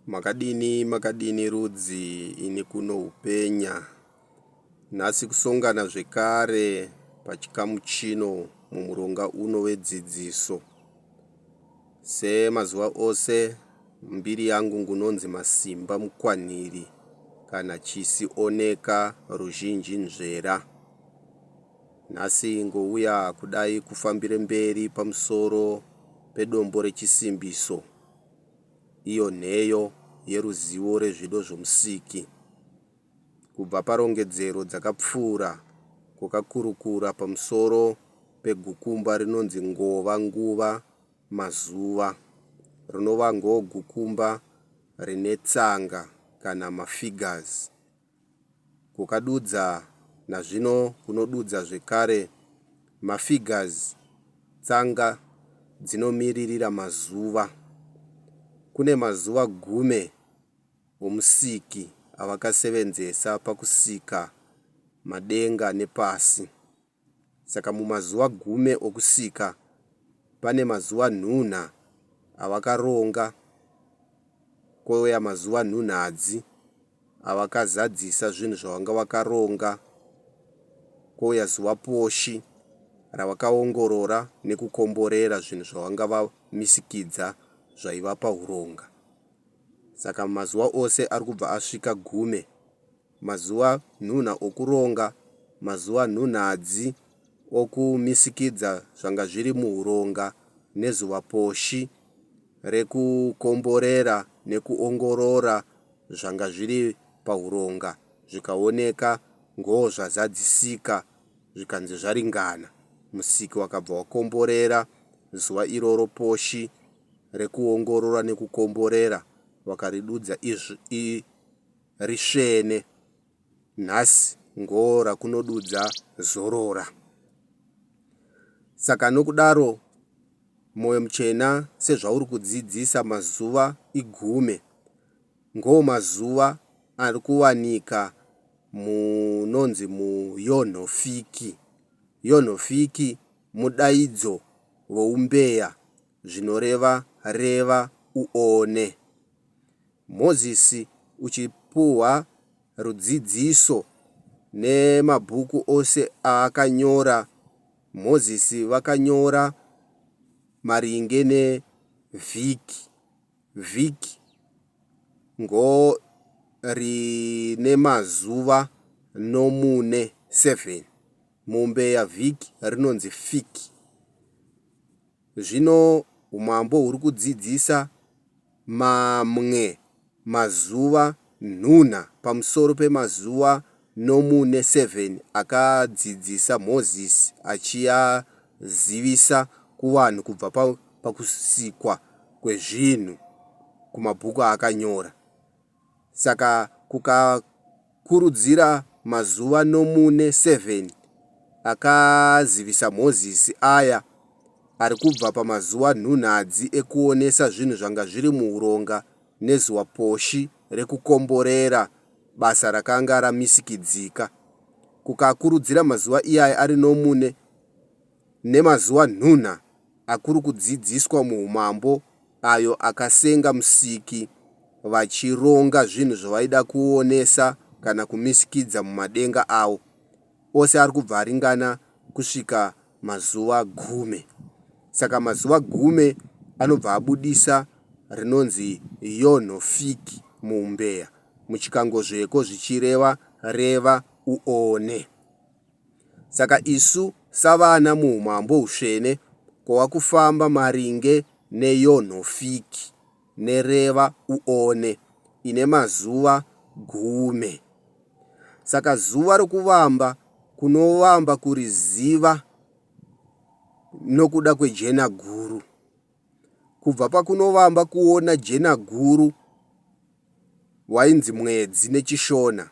Makadini rudzi ini kuno upenya. Nhasi kusongana zvekare pachikamu chino mumuronga uno wedzidziso. Semazuva ose mbiri yangu ngunonzi Masimba Mukwaniri kana chisioneka ruzhinji nzvera. Nhasi ngouya kudai kufambire mberi pamusoro pedombo rechisimbiso, iyo nheyo yeruzivo rezvido zvomusiki. Kubva parongedzero dzakapfuura kwakakurukura pamusoro pegukumba rinonzi ngova nguva mazuva, rinova gukumba rine tsanga kana mafigures. Kukadudza nazvino kunodudza zvekare mafigures, tsanga dzinomiririra mazuva. Kune mazuva gume omusiki avakasevenzesa pakusika madenga nepasi. Saka mumazuva gume okusika pane mazuva nhunha avakaronga, kwouya mazuva nhunhadzi avakazadzisa zvinhu zvavanga vakaronga, kwouya zuva poshi ravakaongorora nekukomborera zvinhu zvavanga vamisikidza zvaiva pauronga. Saka mazuva ose ari kubva asvika gume: mazuva nhunha okuronga, mazuva nhunhadzi okumisikidza zvanga zviri muuronga, nezuva poshi rekukomborera nekuongorora zvanga zviri pauronga zvikaoneka ngoo zvazadzisika zvikanzi zvaringana. Musiki wakabva wakomborera zuva iroro poshi rekuongorora nekukomborera, wakaridudza risvene. Nhasi ngoo rakunodudza zorora. Saka nokudaro Mwoyo Muchena sezvauri kudzidzisa mazuva igume, ngoo mazuva ari kuwanika munonzi muyonhofiki. Yonhofiki mudaidzo woumbeya, zvinoreva reva uone. Mozisi uchipuhwa rudzidziso nemabhuku ose aakanyora, Mozisi vakanyora maringe nevhiki. Vhiki ngoo rine mazuva nomune 7. Muumbeya vhiki rinonzi fiki. Zvino umambo huri kudzidzisa mamwe mazuva nhunha pamusoro pemazuva nomune 7 akadzidzisa Mozisi, achiyazivisa kuvanhu kubva pakusikwa kwezvinhu kumabhuku aakanyora. Saka kukakurudzira mazuva nomune 7 akazivisa Mozisi aya ari kubva pamazuva nhunhadzi ekuonesa zvinhu zvanga zviri muuronga, nezuva poshi rekukomborera basa rakanga ramisikidzika. Kukakurudzira mazuva iyaya ari nomune nemazuva nhunha akuri kudzidziswa muumambo, ayo akasenga musiki vachironga zvinhu zvavaida kuonesa kana kumisikidza mumadenga avo. Ose ari kubva aringana kusvika mazuva gume. Saka mazuva gume anobva abudisa rinonzi yonhofiki muumbeya, muchikangozveko zvichireva reva uone. Saka isu savana muumambo usvene kwava kufamba maringe neyonhofiki nereva uone ine mazuva gume. Saka zuva rokuvamba kunovamba kuriziva nokuda kwejena guru. Kubva pakunovamba kuona jena guru, wainzi mwedzi nechishona,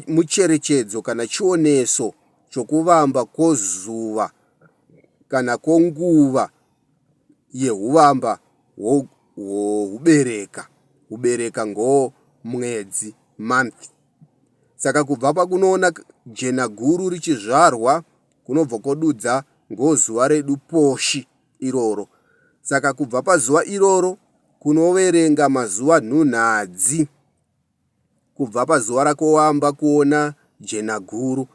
mucherechedzo kana chioneso chokuvamba kwozuva kana konguva yeuvamba hwohubereka. Hubereka ngoo mwedzi, month. Saka kubva pakunoona jena guru richizvarwa kunobva kodudza ngoo zuva redu poshi iroro. Saka kubva pazuva iroro kunoverenga mazuva nhunhadzi kubva pazuva rakoamba kuona jena guru.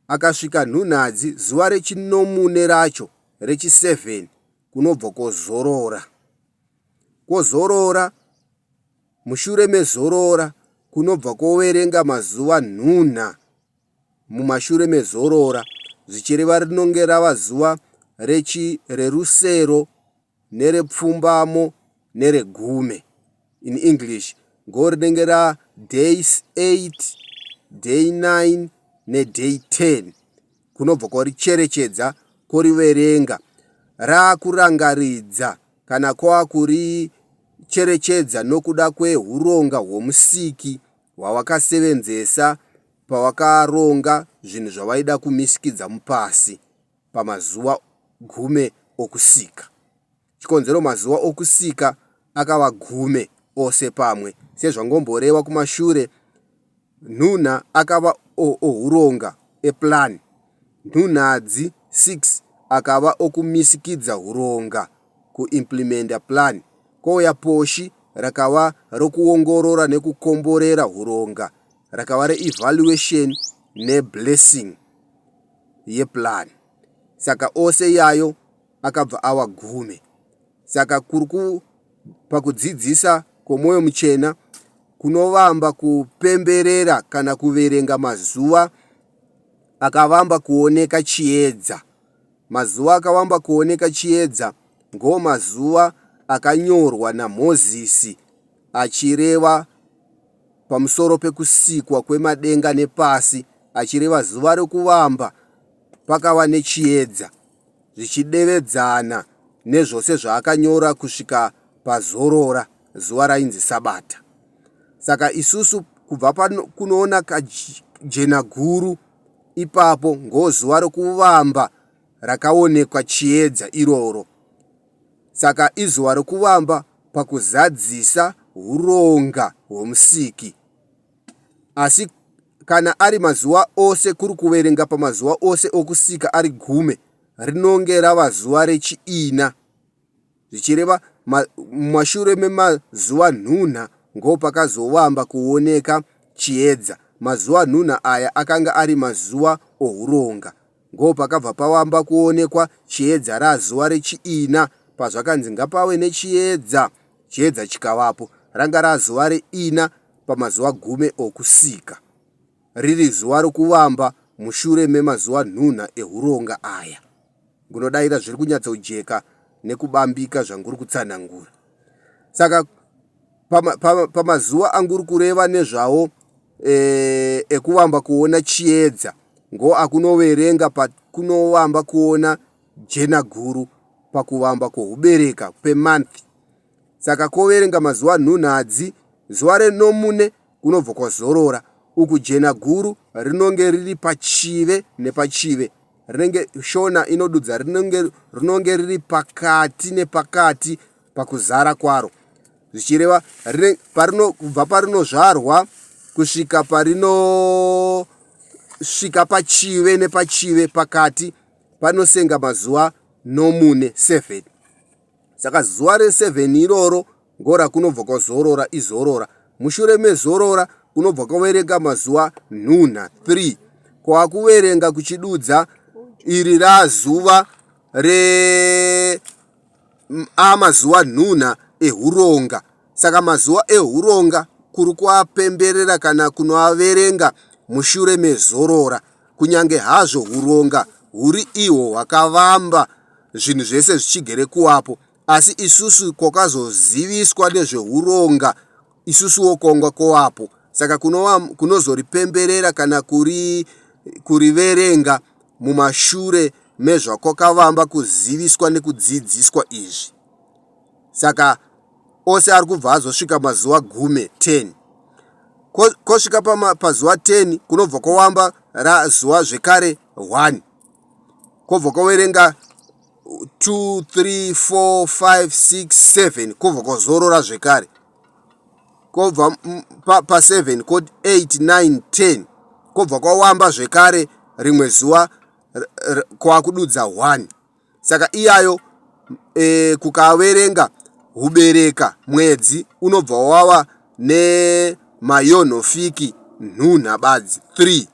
Akasvika nhunhadzi zuva rechinomune racho rechi7 kunobva kozorora. Kozorora, mushure mezorora kunobva koverenga mazuva nhunha mumashure mezorora, zvichireva rinonge rava zuva rerusero nerepfumbamo neregume. In English ngorinenge ra day 8, day 9 neday 10. Kunobva koricherechedza koriverenga rakurangaridza kana kwakuricherechedza nokuda kwehuronga hwomusiki hwawakasevenzesa pawakaronga zvinhu zvavaida kumisikidza mupasi pamazuva 10 okusika. Chikonzero mazuva okusika akava 10 ose pamwe. Sezvangomboreva kumashure, nhunha akava ohuronga eplan, nhunhadzi 6 akava okumisikidza huronga kuimplementa plan, kouya poshi rakava rokuongorora nekukomborera huronga, rakava reevaluation neblessing yeplan. Saka ose yayo akabva ava 10. Saka pakudzidzisa kwomwoyo muchena kunovamba kupemberera kana kuverenga mazuva akavamba kuoneka chiedza. Mazuva akavamba kuoneka chiedza ngo mazuva akanyorwa naMozisi achireva pamusoro pekusikwa kwemadenga nepasi, achireva zuva rekuvamba pakava nechiedza, zvichidevedzana nezvose zvaakanyora kusvika pazorora, zuva rainzi sabata. Saka isusu kubva kunoona kajena guru ipapo ngozuva rekuvamba rakaonekwa chiedza iroro. Saka izuva rekuvamba pakuzadzisa huronga hwomusiki. Asi kana ari mazuva ose, kuri kuverenga pamazuva ose okusika ari 10, rinonge rava zuva rechiina, zvichireva mumashure memazuva nhunha ngo pakazovamba kuoneka chiedza. Mazuva nhunha aya akanga ari mazuva ohuronga, ngo pakabva pavamba kuonekwa chiedza razuva rechiina. Pazvakanzi ngapave nechiedza, chiedza chikavapo, ranga razuva reina pamazuva 10 okusika, riri zuva rekuvamba mushure memazuva nhunha ehuronga aya. Ngunodayira zviri kunyatsojeka nekubambika zvanguri kutsanangura. Saka pamazuva anguri kureva nezvawo ekuvamba kuona chiedza ngo akunoverenga pakunovamba kuona jena guru pakuvamba kuhubereka pemonth. Saka koverenga mazuva nhunhadzi, zuva renomune kunobva kwazorora, uku jena guru rinonge riri pachive nepachive, rinenge shona inodudza rinonge riri pakati nepakati pakuzara kwaro, zvichireva kubva parinozvarwa kusvika parinosvika pachive nepachive pakati panosenga mazuva nomune 7. Saka zuva re7 iroro ngora kunobva kwazorora izorora. Mushure mezorora kunobva kwaverenga mazuva nhunha 3, kwakuverenga kuchidudza iri razuva amazuva nhunha ehuronga. Saka mazuva ehuronga kuri kuapemberera kana kunoaverenga mushure mezorora, kunyange hazvo huronga huri ihwo hwakavamba zvinhu zvese zvichigere kuwapo, asi isusu kwakazoziviswa nezvehuronga isusuwo kwanga kowapo. Saka kunozoripemberera kana kuriverenga mumashure mezvakwakavamba kuziviswa nekudzidziswa izvi. Saka ose ari kubva azosvika mazuva 10. Kosvika pazuva 10 kunobva kwawamba razuva zvekare 1, kobva kwaverenga 2, 3, 4, 5, 6, 7, kobva kwazorora zvekare, kobva pa7 koti 8, 9, 10, kobva kwawamba zvekare rimwe zuva kwakududza 1. Saka iyayo kukaverenga hubereka mwedzi unobva wava nemayonhofiki nhunha badzi 3.